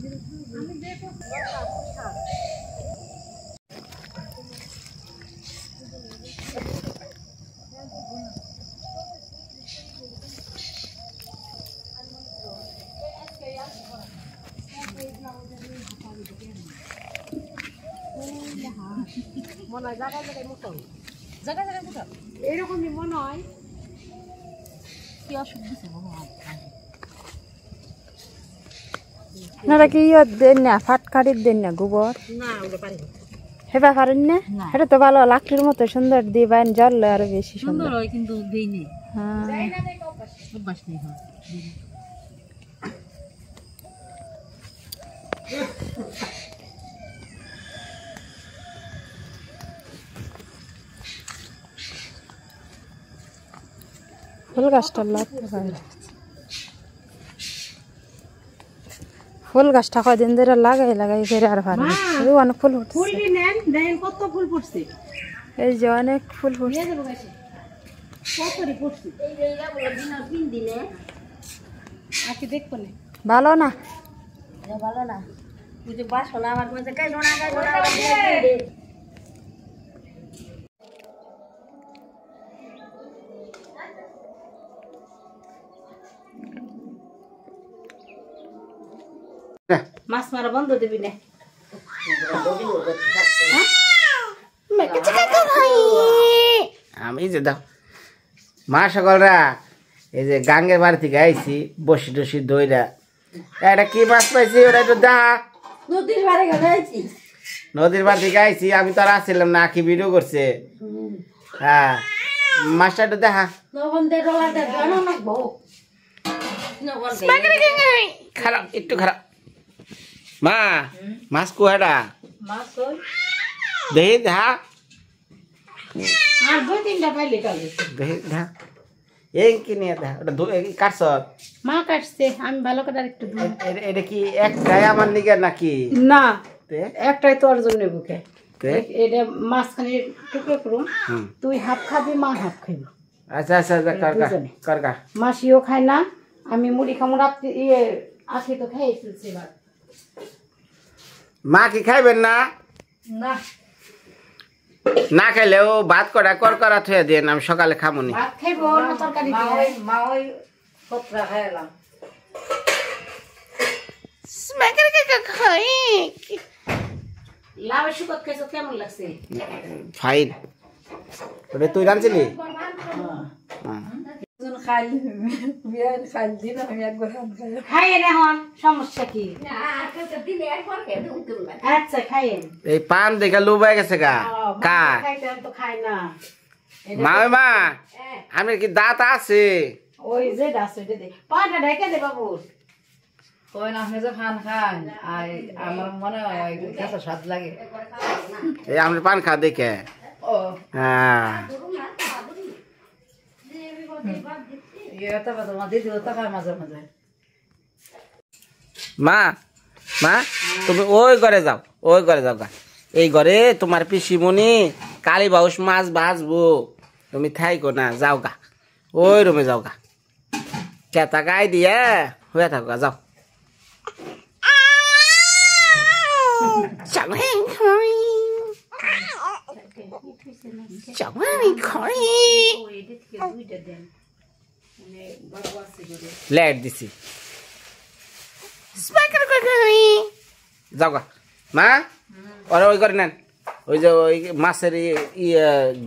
মনে হয় জায়গায় জায়গায় মুখো জায়গায় জায়গায় মুখো এরকমই মনে হয় কি অসুখ দিছে আপনারা কি দেন না ফাটকারির দেন না গোবর না ওটা পারি হেবা পারেন না এটা তো ভালো লাকড়ির মতো সুন্দর দিবেন জ্বললে আরো বেশি সুন্দর হয় কিন্তু দেই নেই হ্যাঁ অভ্যাস নেই হয় ফুল গাছটা ফুল গাছটা কয়দিন ধরে লাগাই লাগাই করে আর ভালো অনেক ফুল ফুলটি নেন দেখেন কত ফুল ফুটছে এই যে অনেক ফুল ফুটছে কতরি ফুটছে এই যে এগুলো দিন 3 দিনে আকি দেখব না ভালো না ভালো না তুই যে বাসনা আমার মধ্যে কাই জোনা মাছ মারা বন্ধ দিবি না আমি যে দাও মা সকলরা এই যে গাঙ্গের বাড়ি থেকে আইছি বসি টসি দইরা এটা কি মাছ পাইছি ওটা একটু দা নদীর বাড়ি গেছি নদীর বাড়ি থেকে আইছি আমি তো আর আসছিলাম না কি ভিডিও করছে হ্যাঁ মাছটা একটু দেখা খারাপ একটু খারাপ মা মাছ কুয়াটা দেখি দেখা দেখি দেখা এই কি নিয়ে দেখা ওটা কাটছ মা কাটছে আমি ভালো করে একটু এটা কি এক গায়ে আমার নিগে নাকি না একটাই তোর জন্য বুকে এটা মাছখানে টুকরো করুম তুই হাফ খাবি মা হাফ খাইব আচ্ছা আচ্ছা কার মাসিও খায় না আমি মুড়ি খামু রাত্রি আজকে তো খাই ফেলছি এবার মা কি খাইবেন না না না খাইলেও ভাত করা থুয়ে দেন আমি সকালে খামুনি ভাত খাইবো না তরকারি মা ওই পত্রা খাইলাম লাউ শুকত খাইছো কেমন লাগছে ফাইন ওটা তুই রাঁধছিলি এই পান দেখা লুবাই গেছে গা মা মা আমি কি দাঁত আছে ওই যে পাটা ঢেকে দে বাবু কই না আপনি যে পান খান আর আমার মনে হয় কত স্বাদ লাগে এই আমি পান খা দেখে ও হ্যাঁ এটা তো দিদি তো খায় মাঝে মাঝে মা মা তুমি ওই ঘরে যাও গা এই ঘরে তোমার পিসিমণি কালী বাউস মাছ ভাজবো তুমি থাইকো না যাও গা ওই রুমে যাও গা চেতা গাই দিয়ে হয়ে থাকো গা যাও লেট দিছি যাও গা মা ওরা ওই করে নেন ওই যে ওই মাছের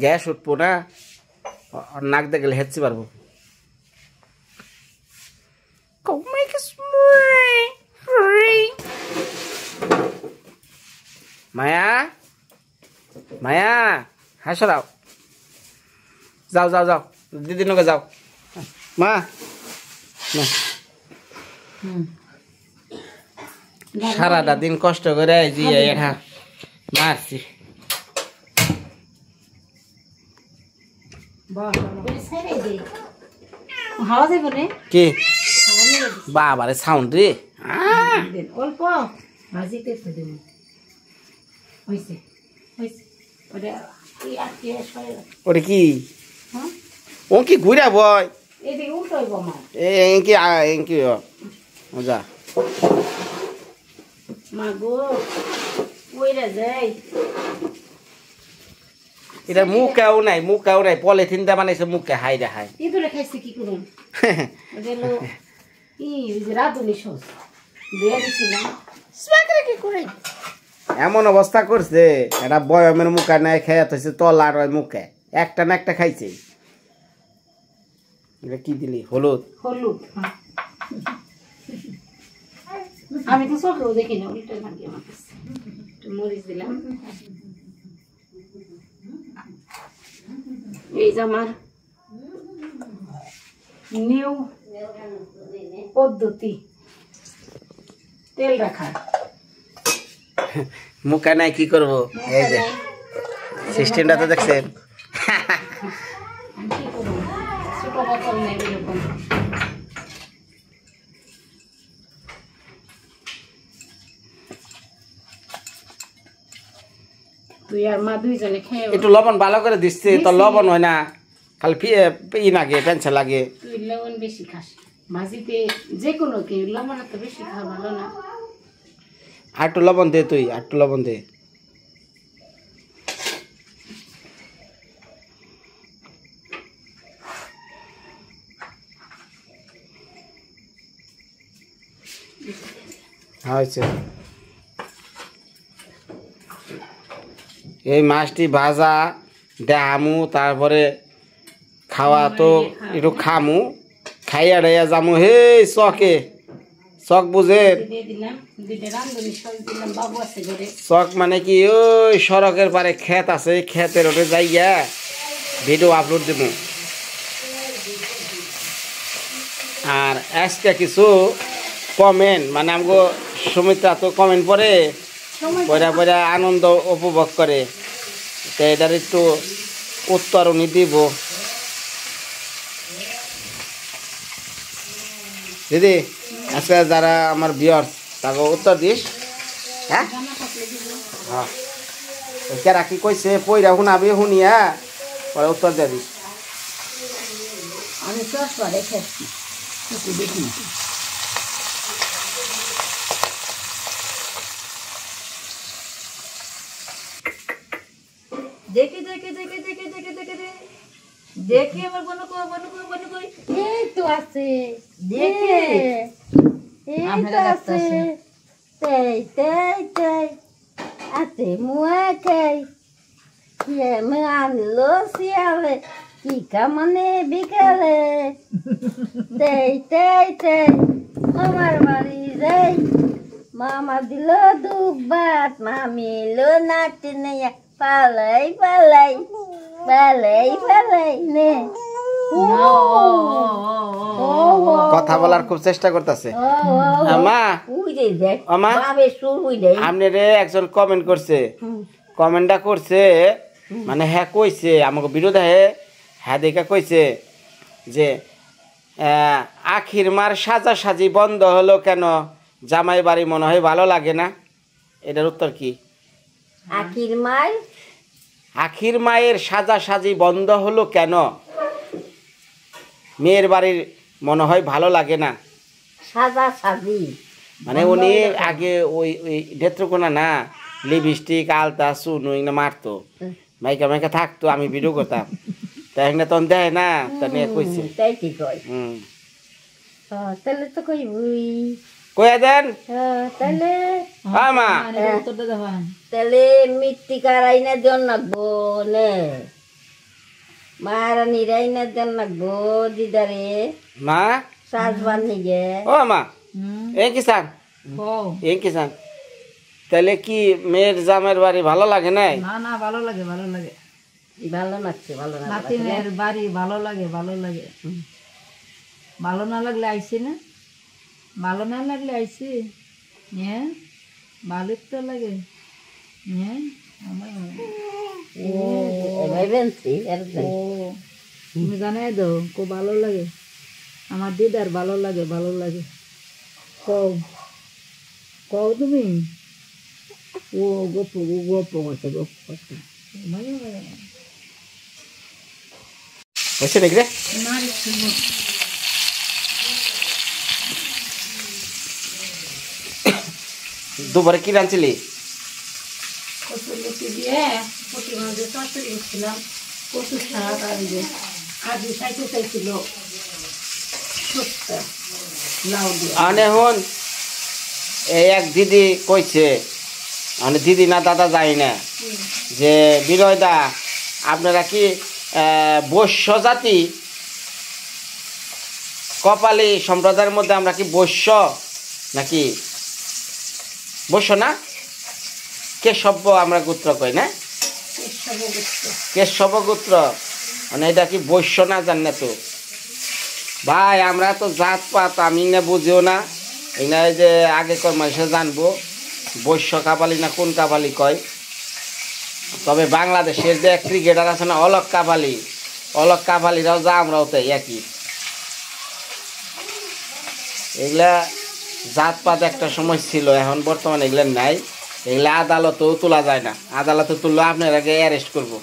গ্যাস উঠবো না নাক দেখলে হেঁচতে পারবো মায়া মায়া হ্যাঁ সরাও যাও যাও যাও দিদি নকে যাও মা সারাটা দিন কষ্ট করে এটা মারছি কি বাবারে সাউন্ড রে অল্প ভাজিতে ওরে কি ও কি ঘুরা বয় এদিকে উল্টো হইব মা এঙ্কি মজা মা গো কইরা যাই এটা মুখেও নাই পলিথিন দিয়ে বানাইছে মুখে হাই রে হাই ইঁদুরে খাইছে কি করুন গেল কি ওই যে রাঁধুনি সস দিয়ে দিছিলাম স্বাগরে কি করে এমন অবস্থা করছে এটা বয়মের মুখে নাই খেয়ে হচ্ছে তলার ওই মুখে একটা না একটা খাইছে এটা কি দিলি হলুদ হলুদ আমি তো চোখেও দেখি না উল্টো ভাগে আমার কাছে একটু মরিচ দিলাম এই যে আমার নিউ পদ্ধতি তেল রাখা মুখে নাই কি করবো এই যে সিস্টেমটা তো দেখছেন আমি কি করবো ছোট বোতল নেই এরকম তুই আর মা দুইজনে খেয়ে একটু লবণ ভালো করে দিচ্ছে তো লবণ হয় না খালি ই লাগে পেঁচা লাগে তুই লবণ বেশি খাস ভাজিতে যে কোনো কি লবণ তো বেশি খাওয়া ভালো না আর একটু লবণ দে তুই আর একটু লবণ দে হয়েছে এই মাছটি ভাজা দেখামু তারপরে খাওয়া তো একটু খামু খাইয়া ডাইয়া যামু হে চকে চক বুঝেন দিয়ে দিলাম দুইটা রান্ধুনি সস দিলাম বাবু আছে ঘরে চক মানে কি ওই সড়কের পারে ক্ষেত আছে ক্ষেতের ওটা যাইয়া ভিডিও আপলোড দেব আর আজকে কিছু কমেন্ট মানে আমাকে সুমিত্রা তো কমেন্ট পড়ে পড়া পড়া আনন্দ উপভোগ করে তো এটার একটু উত্তর উনি দিব দিদি আজকে যারা আমার ভিউয়ার্স তাকে উত্তর দিস হ্যাঁ হ্যাঁ কেরা কি কইছে পইরা শুনাবি শুনিয়া পরে উত্তর দিয়ে দিস আমি সস করে খেয়েছি দেখি দেখি দেখি দেখি দেখি দেখি দেখি দেখি আমার বনু কই এই তো আছে দেখি এই আমরা তো আছে লাগতাছে। তেই আছে মুয়া খাই মে আনলো শিয়ালে কি কামনে বিকালে তেই আমার বাড়ি যাই মামা দিল দুধ ভাত মামি লো নাচতে নেয়া পালাই নে কথা বলার খুব চেষ্টা করতেছে মা উইরে দেখ আমা বাবে সুর উইরে আপনি রে একজন কমেন্ট করছে কমেন্টটা করছে মানে হ্যাঁ কইছে আমাকে বিরোধে হ্যাঁ দেখা কইছে যে আখির মার সাজাসাজি বন্ধ হলো কেন জামাই বাড়ি মনে হয় ভালো লাগে না এটার উত্তর কি আখির মায়ের সাজাসাজি বন্ধ হলো কেন মেয়ের বাড়ির মনে হয় ভালো লাগে না সাজা সাজি মানে উনি আগে ওই ওই নেত্রকোনা না লিপস্টিক আলতা চুন ওই না মারতো মাইকা থাকতো আমি ভিডিও করতাম তাই না তখন দেয় না তা নিয়ে কইছে তাই কি কয় হুম তাহলে তো কইবই কইয়া দেন তাহলে হ্যাঁ মা উত্তরটা দেখান তাহলে মৃত্তিকার আইনা জন নাকবো নে মারানির আইনা জন নাকবো দিদারে মা সাজবার নিগে ও মা এই কিসান কও এই কিসান তাহলে কি মেয়ের জামের বাড়ি ভালো লাগে নাই না না ভালো লাগে ভালো লাগছে ভালো না নাতিনের বাড়ি ভালো লাগে ভালো না লাগলে আইসি না ভালো না লাগলে আইসি হ্যাঁ ভালো তো লাগে হ্যাঁ ও তুমি জানাই দাও কো ভালো লাগে আমার দিদার ভালো লাগে কও তুমি ও গপ করছে হয়েছে নাকি রে দুপুরে কি রাঁধছিলি? কচুর লুচি দিয়ে পুঁটি মাছের চচ্চড়ি করছিলাম, কচুর শাক আর যে আজকে খাইতে চাইছিল শুক্তা লাউ দিয়ে। আনে হন এই এক দিদি কইছে, মানে দিদি না দাদা যায় না, যে বিনয় দা আপনারা কি বৈশ্য জাতি, কপালী সম্প্রদায়ের মধ্যে আমরা কি বৈশ্য নাকি? বৈশ্য না, কেশব আমরা গোত্র কই না, কেশব গোত্র, মানে এটা কি বৈশ্য না জান তো ভাই? আমরা তো জাত পাত আমি না বুঝিও না, এগুলা যে আগেকার মানুষে জানবো বৈশ্য কাপালি না কোন কাপালি কয়। তবে বাংলাদেশের যে ক্রিকেটার আছে না অলক কাপালি, অলক কাপালিরাও যা আমরাও তাই একই। এগুলা জাতপাত একটা সময় ছিল, এখন বর্তমানে এগুলা নাই। এগুলা আদালতেও তোলা যায় না, আদালতে তুললে আপনার আগে অ্যারেস্ট করবো।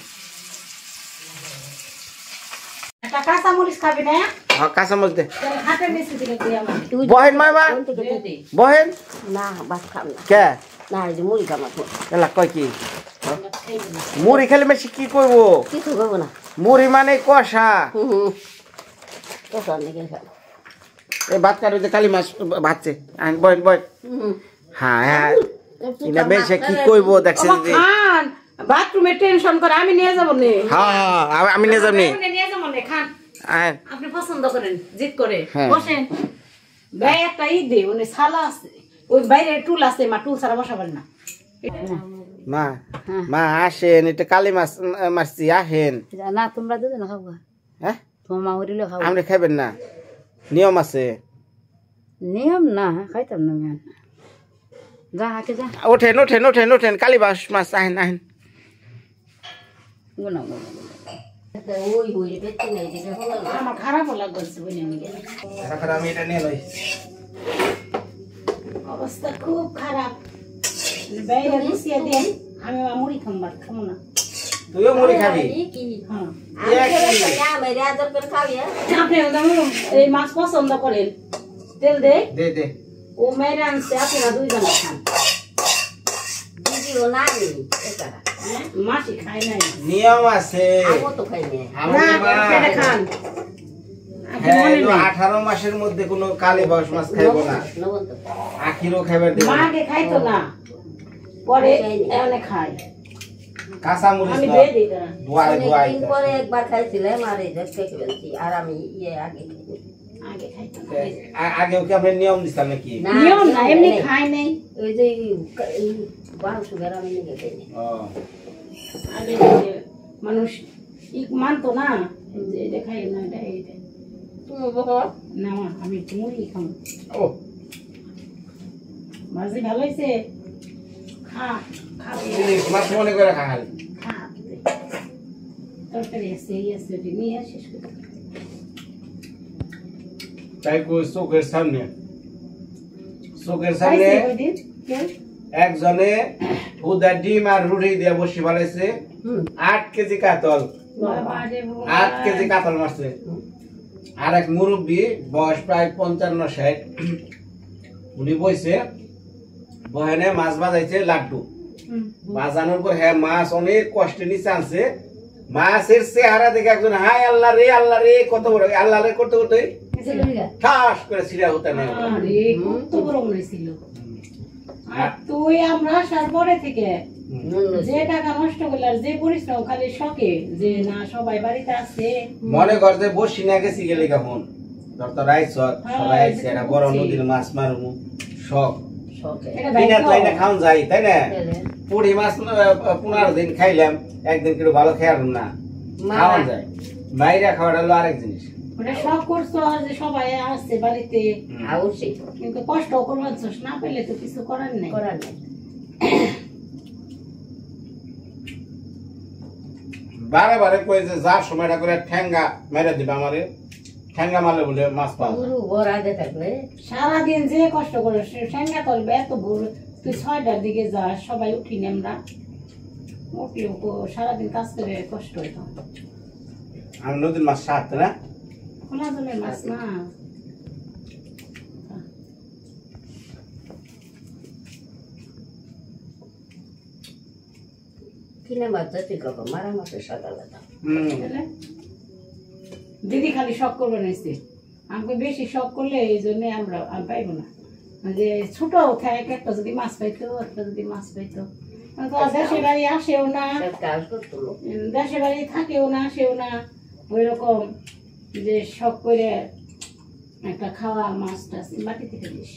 কাঁচামরিচ খাবি না? কাঁচামরিচ দে, হাতে বেশি দিলে তুই আমার বহেন মামা বহেন। না ভাত খাম না, কে না এই যে মুড়ি খাম এখন। এলা কয় কি মুড়ি খেলে বেশি কি করবো? কিছু করবো না। মুড়ি মানে কষা। কষার লেগে খাম। এই ভাত কাটে কালি মাছ ভাজছে, বহেন বহেন। হ্যাঁ হ্যাঁ, এটা বেশি কি করবো দেখছে দিদি। খান বাথরুমে টেনশন করে, আমি নিয়ে যাবো নে। হ্যাঁ হ্যাঁ আমি নিয়ে যাবনি। নিয়ে যাবো নে, খান হ্যাঁ আপনি পছন্দ করেন জিদ করে। হ্যাঁ। বসেন ভাই, একটা ই দে, ওনে শালা আছে, ওই বাইরে টুল আছে, মা টুল ছাড়া বসাবেন না। মা মা আসেন, এটা কালি মাছ মারছি, আসেন। না তোমরা দুজন খাবো, হ্যাঁ তোমার মা হরিলে খাবো। আপনি খাবেন না? নিয়ম আছে। নিয়ম না খাইতাম না আমি। যা হাতে যা। ওঠেন ওঠেন ওঠেন ওঠেন, কালি মাছ আহেন আহেন। গোনা গোনা ওই হই বেতে নাই দেখে হলো না। আমার খারাপও লাগছে বলে নিয়ে গেলে। এখন আমি এটা নিয়ে লই। অবস্থা খুব খারাপ, বাইরে বসিয়ে দেন, আমি মুড়ি খাম, ভাত খাবো না। তুইও মুড়ি খাবি? কি হ্যাঁ, আমি আদর করে খাবি। আপনি এই মাছ পছন্দ করেন, তেল দে দে দে। ও মেরে আনছে, আপনারা দুইজন খান। দিদিও না আমি এটা হ্যাঁ, মাছি খায় নাই নিয়ম আছে। আমও তো খাই না। আমি না, মা এটা খান। আপনি হ্যাঁ, মনে এলো নেই। 18 মাসের মধ্যে কোনো কালি বাউস মাছ খাইব না, লবণ তো আখিরও খাইবার দেব মা না। আগে খাইতো না, পরে এনে খায়। কাঁচা মরিচ আমি না, দিয়ে দিই তারা। ধোয়াই ধোয়াই। অনেকদিন পরে একবার খাইছিলাম আর এই দেখতে ফেলছি আর আমি আগে খাইনি। আগে খাইতো না। আগেও কি আপনি নিয়ম দিচ্ছেন নাকি? না, নিয়ম না, এমনি নেই। খায় নাই। ওই যে এই বারো সুগার আমি নিয়ে খাইনি। ও আগে যে মানুষ মানতো না যে এটা খাই না, এটা এইটা তুমি বলো না, মা আমি একটু মুড়ি খাবো। ও মাঝে ভালো হয়েছে, খা খাবে, ইলিশ মাছ মনে করে খাই। খা তরকারি আছে, এই আছে, ওটা নিয়ে শেষ করে। তাই কই চোখের সামনে, চোখের সামনে খাইছে ওইদিন কেউ? একজনে উদা ডিম আর রুটি দিয়ে বসে বানাইছে, 8 কেজি কাতল, বাবা রে বাবা। 8 কেজি কাতল মারছে। আর এক মুরব্বী বয়স প্রায় 55-60, উনি বইছে বহেনে মাছ বাজাইছে লাড্ডু হুম। বাজানোর পর হ্যাঁ মাছ অনেক কষ্টে নিচে আনছে। মাছের চেহারা দেখে একজন হাই আল্লাহ রে কত বড়, আল্লাহ রে করতে করতে ঠাস করে ছিঁড়া হতে নেই। আরে কত বড় মনে ছিল। আর তুই আমরা আসার পরে থেকে যে টাকা নষ্ট করলে আর যে পরিশ্রম, খালি শখে যে না সবাই বাড়িতে আছে। মনে কর যে বসি না গেছি গেলে কেমন ধর তো রাইছ সবাই আইছে একটা বড় নদীর মাছ মারমু শখ এটা কিনা ভাগ্য। তো এটা খাওন যাই তাই না? পুরি মাছ 15 দিন খাইলাম, একদিন করে ভালো খেয়াল না খাওয়ান যায়, বাইরে খাওয়াটা হলো আরেক জিনিস। ওটা শখ করছো যে সবাই আসছে বাড়িতে, অবশ্যই কিন্তু কষ্ট করবার না পেলে তো কিছু করার নেই। করার নেই। বারে বারে কই যে যার সময়টা করে ঠ্যাঙ্গা মেরে দিবে আমারে, ঠ্যাঙ্গা মারলে বলে মাছ পাওয়া যায়। পুরো বড় আগে থাকলে সারাদিন যে কষ্ট করে ঠেঙ্গা করবে, এত ভোর তুই 6টার দিকে যাস, সবাই উঠিনি আমরা, উঠলেও সারাদিন কাজ করে কষ্ট হইতো। আমি নদীর মাছ সাত না, খোলা জলের মাছ না। কিনে মাছ যাচ্ছি কখন মারা মাছের স্বাদ আলাদা। বুঝলে? দিদি খালি শখ করবে নিশ্চিত আমাকে বেশি শখ করলে এই জন্য আমি পাইবো না যে ছোট থাকে একটা যদি মাছ পাইতো একটা যদি মাছ পাইতো তো দেশের বাড়ি আসেও না কাজ করতো লোক। দেশের বাড়ি থাকেও না আসেও না ওই রকম যে শখ করে একটা খাওয়া মাছ টাছ মাটি থেকে দিস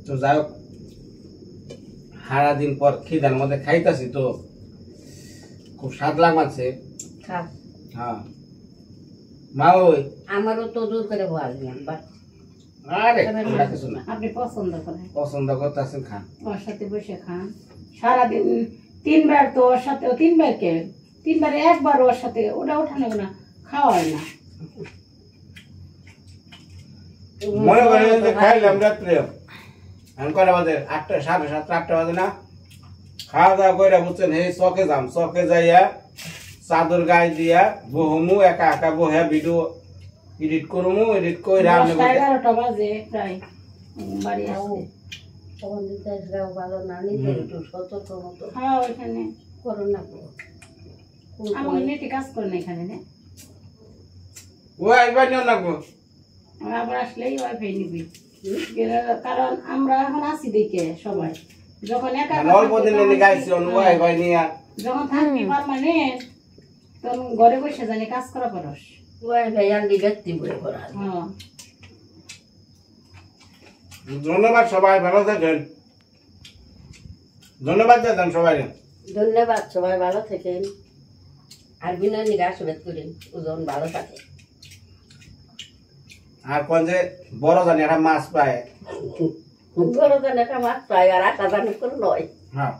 তো যাই হোক সারা দিন পর খিদার মধ্যে খাইতাছি তো খুব স্বাদ লাগছে। খা। হ্যাঁ মা ওই আমারও তো জোর করে বল বাট আরে ওটা কিছু না, আপনি পছন্দ করেন পছন্দ করতেছেন খান। ওর সাথে বসে খান সারাদিন 3 বার তো ওর সাথে 3 বার কে 3 বারে একবার ওর সাথে ওটা ওঠানো না খাওয়া হয় না মনে করেন যে খাইলাম রাত্রে আমি কয়টা বাজে 8টা 7:30 8টা বাজে না খাওয়া দাওয়া করে বুঝছেন এই চকে যাম চকে যাইয়া চাদর গায়ে দিয়া বহমু একা একা বহে ভিডিও এডিট করমু এডিট করে 11টা বাজে প্রায় বাড়ি আসতে তখন দিতে আসলেও ভালো না নিজের একটু সতর্ক মতো হ্যাঁ ওইখানে করো না গো। আমার নেটে কাজ করে না এখানে না ওই আইবার নিও না গো। আমরা আবার আসলেই ওয়াইফাই নিবি কারণ আমরা এখন আছি দেখে সবাই যখন একা একা অল্প দিনে গাইছি ওয়াই ভাই নিয়া যখন থাকবি পার্মানেন্ট তখন ঘরে বসে জানি কাজ করা পারস ওই ভাই আন্দি ব্যক্তি বলে করা। হ্যাঁ ধন্যবাদ সবাই ভালো থাকেন ধন্যবাদ দাদান সবাই ধন্যবাদ সবাই ভালো থাকেন আর বিনয় নিয়ে আশীর্বাদ করেন ওজন ভালো থাকে আর কোন যে বড় জানি একটা মাছ পায় বড় জানে একটা মাছ পাই আর 8টা জানে কোনো নয়। হ্যাঁ